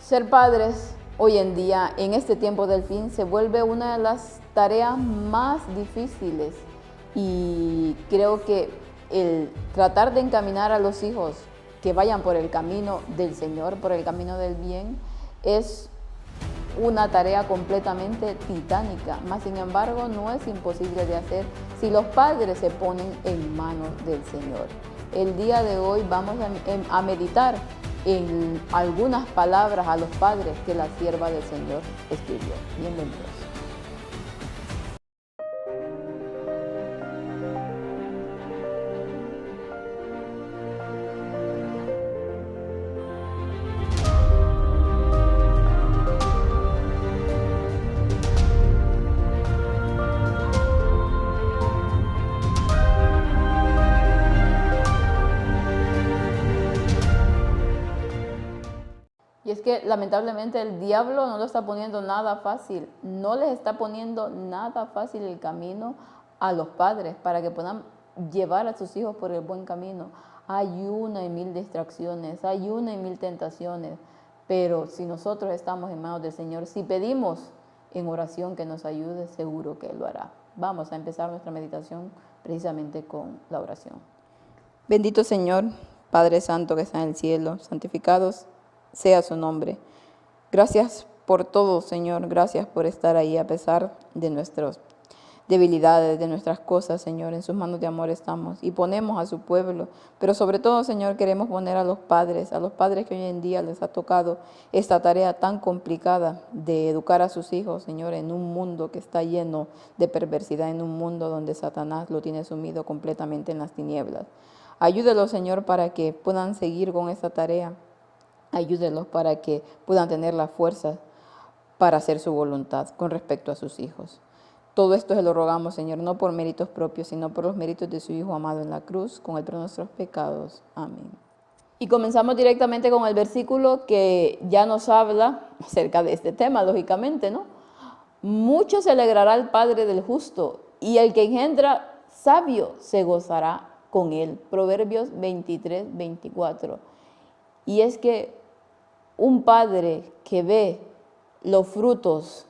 Ser padres hoy en día, en este tiempo del fin, se vuelve una de las tareas más difíciles y creo que el tratar de encaminar a los hijos que vayan por el camino del Señor, por el camino del bien, es una tarea completamente titánica, mas sin embargo no es imposible de hacer si los padres se ponen en manos del Señor. El día de hoy vamos a meditar en algunas palabras a los padres que la sierva del Señor escribió. Bienvenidos. Y es que lamentablemente el diablo no lo está poniendo nada fácil, no les está poniendo nada fácil el camino a los padres para que puedan llevar a sus hijos por el buen camino. Hay una y mil distracciones, hay una y mil tentaciones, pero si nosotros estamos en manos del Señor, si pedimos en oración que nos ayude, seguro que Él lo hará. Vamos a empezar nuestra meditación precisamente con la oración. Bendito Señor, Padre Santo que está en el cielo, santificados sea su nombre. Gracias por todo, Señor. Gracias por estar ahí a pesar de nuestras debilidades, de nuestras cosas, Señor. En sus manos de amor estamos y ponemos a su pueblo. Pero sobre todo, Señor, queremos poner a los padres que hoy en día les ha tocado esta tarea tan complicada de educar a sus hijos, Señor, en un mundo que está lleno de perversidad, en un mundo donde Satanás lo tiene sumido completamente en las tinieblas. Ayúdelos, Señor, para que puedan seguir con esta tarea. Ayúdelos para que puedan tener la fuerza para hacer su voluntad con respecto a sus hijos. Todo esto se lo rogamos, Señor, no por méritos propios, sino por los méritos de su Hijo amado en la cruz, con el perdón de nuestros pecados. Amén. Y comenzamos directamente con el versículo que ya nos habla acerca de este tema, lógicamente, ¿no? Mucho se alegrará el Padre del justo, y el que engendra sabio se gozará con él. Proverbios 23, 24. Y es que un padre que ve los frutos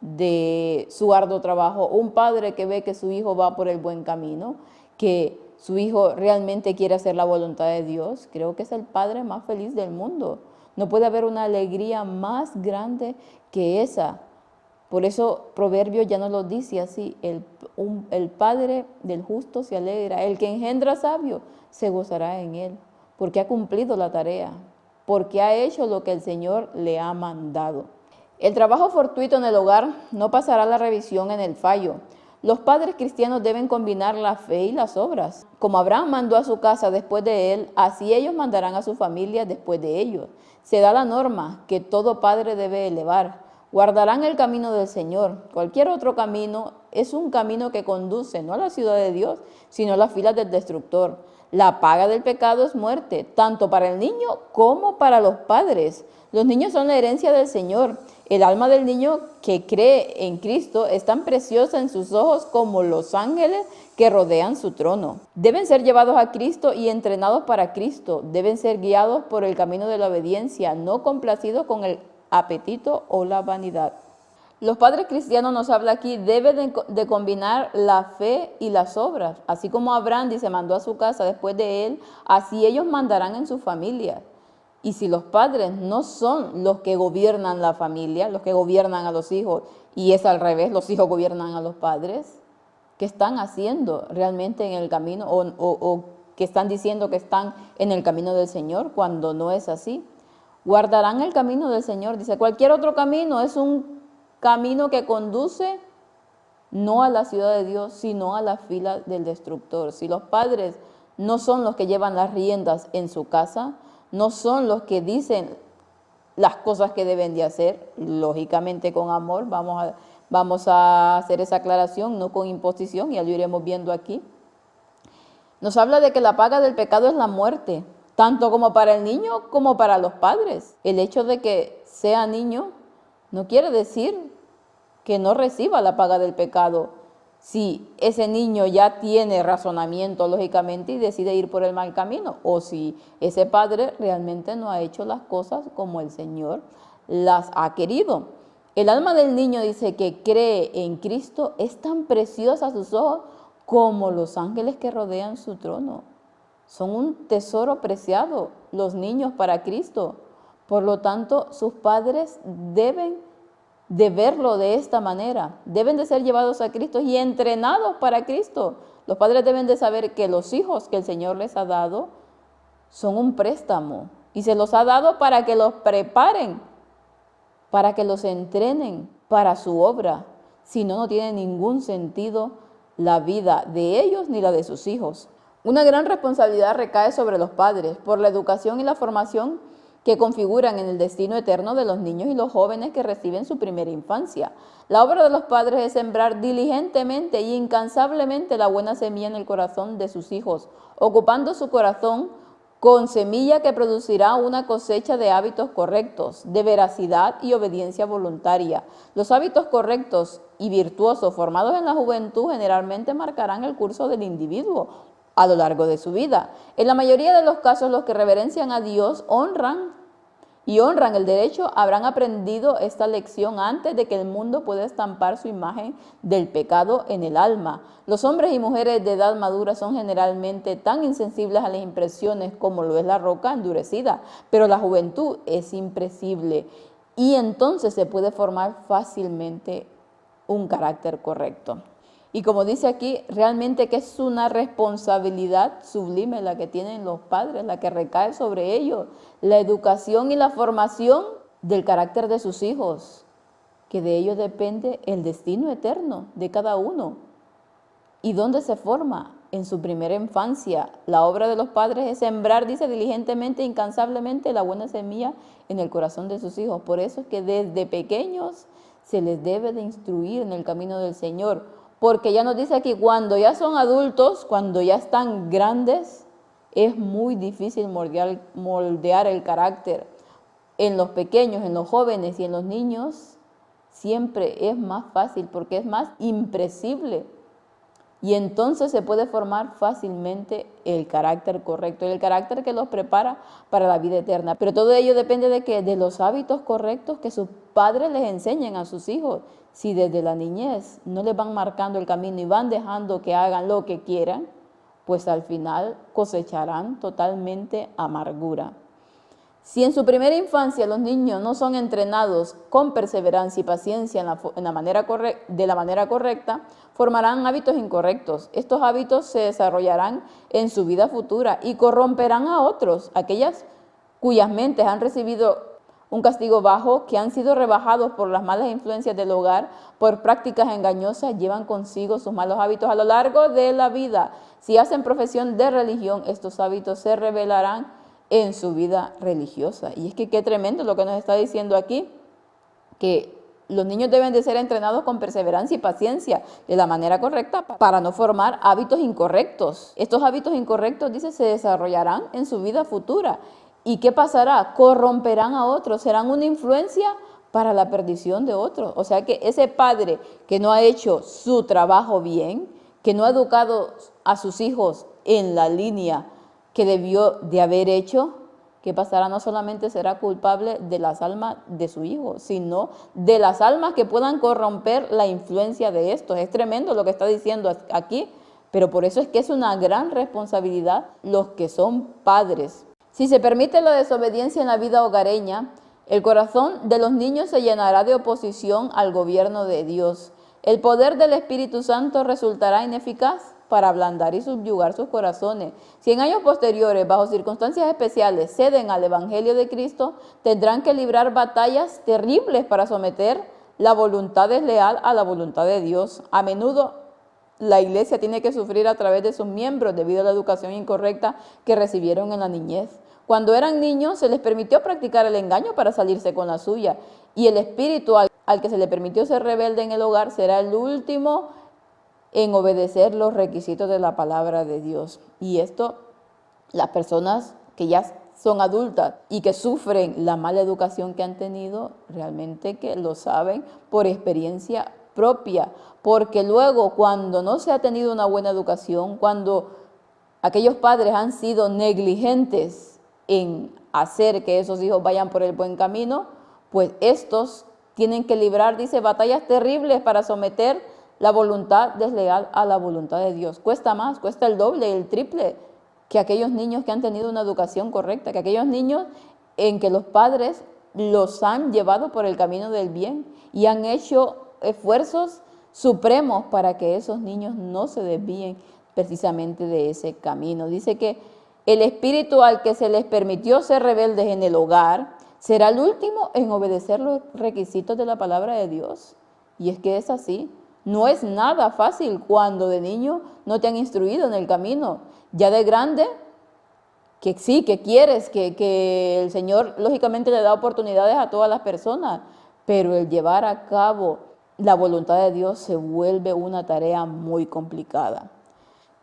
de su arduo trabajo, un padre que ve que su hijo va por el buen camino, que su hijo realmente quiere hacer la voluntad de Dios, creo que es el padre más feliz del mundo. No puede haber una alegría más grande que esa. Por eso Proverbios ya nos lo dice así, el padre del justo se alegra, el que engendra sabio se gozará en él, porque ha cumplido la tarea, porque ha hecho lo que el Señor le ha mandado. El trabajo fortuito en el hogar no pasará la revisión en el fallo. Los padres cristianos deben combinar la fe y las obras. Como Abraham mandó a su casa después de él, así ellos mandarán a su familia después de ellos. Se da la norma que todo padre debe elevar. Guardarán el camino del Señor. Cualquier otro camino es un camino que conduce no a la ciudad de Dios, sino a las filas del destructor. La paga del pecado es muerte, tanto para el niño como para los padres. Los niños son la herencia del Señor. El alma del niño que cree en Cristo es tan preciosa en sus ojos como los ángeles que rodean su trono. Deben ser llevados a Cristo y entrenados para Cristo. Deben ser guiados por el camino de la obediencia, no complacidos con el apetito o la vanidad. Los padres cristianos nos habla aquí, deben de combinar la fe y las obras. Así como Abraham dice, mandó a su casa después de él, así ellos mandarán en su familia. Y si los padres no son los que gobiernan la familia, los que gobiernan a los hijos, y es al revés, los hijos gobiernan a los padres, ¿qué están haciendo realmente en el camino? O que están diciendo que están en el camino del Señor cuando no es así. Guardarán el camino del Señor. Dice, cualquier otro camino es un camino que conduce no a la ciudad de Dios, sino a la fila del destructor. Si los padres no son los que llevan las riendas en su casa, no son los que dicen las cosas que deben de hacer, lógicamente con amor, vamos a hacer esa aclaración, no con imposición, ya lo iremos viendo aquí. Nos habla de que la paga del pecado es la muerte, tanto como para el niño como para los padres. El hecho de que sea niño no quiere decir que no reciba la paga del pecado. Si ese niño ya tiene razonamiento, lógicamente, y decide ir por el mal camino, o si ese padre realmente no ha hecho las cosas como el Señor las ha querido. El alma del niño, dice, que cree en Cristo es tan preciosa a sus ojos como los ángeles que rodean su trono. Son un tesoro preciado los niños para Cristo. Por lo tanto, sus padres deben de verlo de esta manera. Deben de ser llevados a Cristo y entrenados para Cristo. Los padres deben de saber que los hijos que el Señor les ha dado son un préstamo y se los ha dado para que los preparen, para que los entrenen para su obra. Si no, no tiene ningún sentido la vida de ellos ni la de sus hijos. Una gran responsabilidad recae sobre los padres por la educación y la formación que configuran en el destino eterno de los niños y los jóvenes que reciben su primera infancia. La obra de los padres es sembrar diligentemente y incansablemente la buena semilla en el corazón de sus hijos, ocupando su corazón con semilla que producirá una cosecha de hábitos correctos, de veracidad y obediencia voluntaria. Los hábitos correctos y virtuosos formados en la juventud generalmente marcarán el curso del individuo a lo largo de su vida. En la mayoría de los casos, los que reverencian a Dios honran el derecho habrán aprendido esta lección antes de que el mundo pueda estampar su imagen del pecado en el alma. Los hombres y mujeres de edad madura son generalmente tan insensibles a las impresiones como lo es la roca endurecida, pero la juventud es impresible y entonces se puede formar fácilmente un carácter correcto. Y como dice aquí, realmente que es una responsabilidad sublime la que tienen los padres, la que recae sobre ellos, la educación y la formación del carácter de sus hijos, que de ellos depende el destino eterno de cada uno. ¿Y dónde se forma? En su primera infancia. La obra de los padres es sembrar, dice, diligentemente e incansablemente la buena semilla en el corazón de sus hijos. Por eso es que desde pequeños se les debe de instruir en el camino del Señor. Porque ya nos dice aquí, cuando ya son adultos, cuando ya están grandes, es muy difícil moldear el carácter. En los pequeños, en los jóvenes y en los niños, siempre es más fácil porque es más impresible. Y entonces se puede formar fácilmente el carácter correcto, el carácter que los prepara para la vida eterna. Pero todo ello depende de que de los hábitos correctos que sus padres les enseñen a sus hijos. Si desde la niñez no les van marcando el camino y van dejando que hagan lo que quieran, pues al final cosecharán totalmente amargura. Si en su primera infancia los niños no son entrenados con perseverancia y paciencia de la manera correcta, formarán hábitos incorrectos. Estos hábitos se desarrollarán en su vida futura y corromperán a otros, aquellas cuyas mentes han recibido un castigo bajo, que han sido rebajados por las malas influencias del hogar, por prácticas engañosas, llevan consigo sus malos hábitos a lo largo de la vida. Si hacen profesión de religión, estos hábitos se revelarán en su vida religiosa. Y es que qué tremendo lo que nos está diciendo aquí, que los niños deben de ser entrenados con perseverancia y paciencia de la manera correcta para no formar hábitos incorrectos. Estos hábitos incorrectos, dice, se desarrollarán en su vida futura. ¿Y qué pasará? Corromperán a otros, serán una influencia para la perdición de otros. O sea que ese padre que no ha hecho su trabajo bien, que no ha educado a sus hijos en la línea que debió de haber hecho, ¿qué pasará? No solamente será culpable de las almas de su hijo, sino de las almas que puedan corromper la influencia de estos. Es tremendo lo que está diciendo aquí, pero por eso es que es una gran responsabilidad los que son padres. Si se permite la desobediencia en la vida hogareña, el corazón de los niños se llenará de oposición al gobierno de Dios. El poder del Espíritu Santo resultará ineficaz para ablandar y subyugar sus corazones. Si en años posteriores, bajo circunstancias especiales, ceden al Evangelio de Cristo, tendrán que librar batallas terribles para someter la voluntad desleal a la voluntad de Dios. A menudo la iglesia tiene que sufrir a través de sus miembros debido a la educación incorrecta que recibieron en la niñez. Cuando eran niños se les permitió practicar el engaño para salirse con la suya, y el espíritu al que se le permitió ser rebelde en el hogar será el último en obedecer los requisitos de la palabra de Dios. Y esto, las personas que ya son adultas y que sufren la mala educación que han tenido, realmente que lo saben por experiencia propia, porque luego cuando no se ha tenido una buena educación, cuando aquellos padres han sido negligentes en hacer que esos hijos vayan por el buen camino, pues estos tienen que librar, dice, batallas terribles para someter la voluntad desleal a la voluntad de Dios. Cuesta más, cuesta el doble, el triple que aquellos niños que han tenido una educación correcta, que aquellos niños en que los padres los han llevado por el camino del bien y han hecho esfuerzos supremos para que esos niños no se desvíen precisamente de ese camino. Dice que el espíritu al que se les permitió ser rebeldes en el hogar será el último en obedecer los requisitos de la palabra de Dios. Y es que es así. No es nada fácil cuando de niño no te han instruido en el camino. Ya de grande, que sí, que quieres, que el Señor lógicamente le da oportunidades a todas las personas, pero el llevar a cabo la voluntad de Dios se vuelve una tarea muy complicada.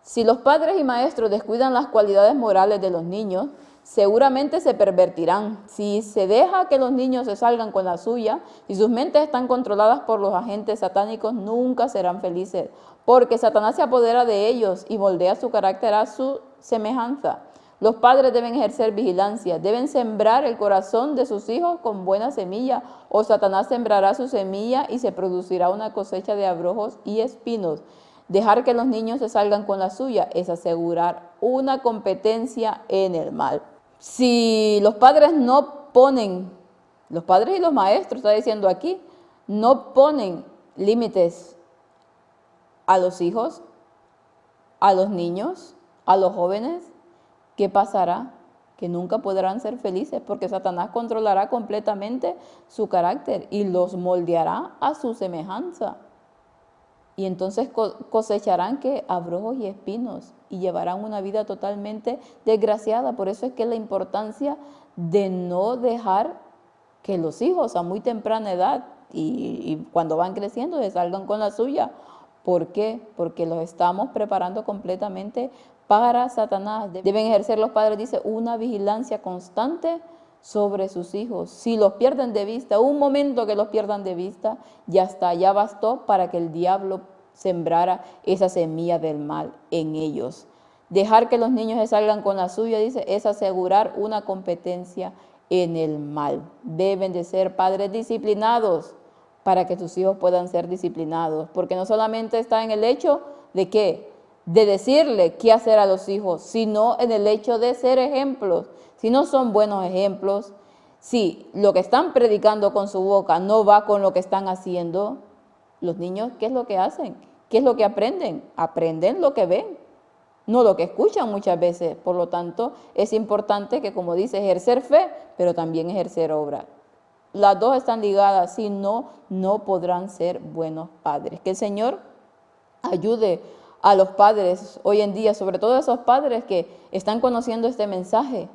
Si los padres y maestros descuidan las cualidades morales de los niños, seguramente se pervertirán. Si se deja que los niños se salgan con la suya, si sus mentes están controladas por los agentes satánicos, nunca serán felices, porque Satanás se apodera de ellos y moldea su carácter a su semejanza. Los padres deben ejercer vigilancia, deben sembrar el corazón de sus hijos con buena semilla, o Satanás sembrará su semilla y se producirá una cosecha de abrojos y espinos. Dejar que los niños se salgan con la suya es asegurar una competencia en el mal. Si los padres no ponen, los padres y los maestros, está diciendo aquí, no ponen límites a los hijos, a los niños, a los jóvenes, ¿qué pasará? Que nunca podrán ser felices porque Satanás controlará completamente su carácter y los moldeará a su semejanza. Y entonces cosecharán que abrojos y espinos y llevarán una vida totalmente desgraciada. Por eso es que la importancia de no dejar que los hijos a muy temprana edad y cuando van creciendo se salgan con la suya. ¿Por qué? Porque los estamos preparando completamente para Satanás. Deben ejercer los padres, dice, una vigilancia constante sobre sus hijos. Si los pierden de vista, un momento que los pierdan de vista, ya está, ya bastó para que el diablo sembrara esa semilla del mal en ellos. Dejar que los niños se salgan con la suya, dice, es asegurar una competencia en el mal. Deben de ser padres disciplinados para que sus hijos puedan ser disciplinados, porque no solamente está en el hecho de qué, de decirle qué hacer a los hijos, sino en el hecho de ser ejemplos. Si no son buenos ejemplos, si lo que están predicando con su boca no va con lo que están haciendo, los niños, ¿qué es lo que hacen? ¿Qué es lo que aprenden? Aprenden lo que ven, no lo que escuchan muchas veces. Por lo tanto, es importante que, como dice, ejercer fe, pero también ejercer obra. Las dos están ligadas, si no, no podrán ser buenos padres. Que el Señor ayude a los padres hoy en día, sobre todo a esos padres que están conociendo este mensaje,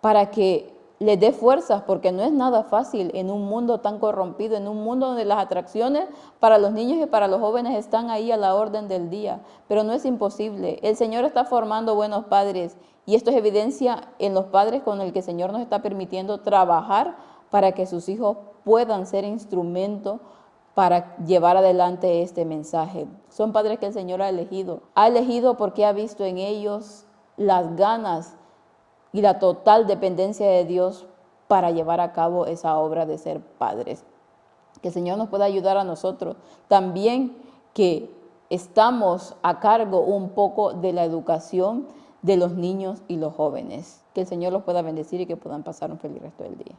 para que les dé fuerzas, porque no es nada fácil en un mundo tan corrompido, en un mundo donde las atracciones para los niños y para los jóvenes están ahí a la orden del día, pero no es imposible. El Señor está formando buenos padres y esto es evidencia en los padres con el que el Señor nos está permitiendo trabajar para que sus hijos puedan ser instrumento para llevar adelante este mensaje. Son padres que el Señor ha elegido porque ha visto en ellos las ganas y la total dependencia de Dios para llevar a cabo esa obra de ser padres. Que el Señor nos pueda ayudar a nosotros también, que estamos a cargo un poco de la educación de los niños y los jóvenes. Que el Señor los pueda bendecir y que puedan pasar un feliz resto del día.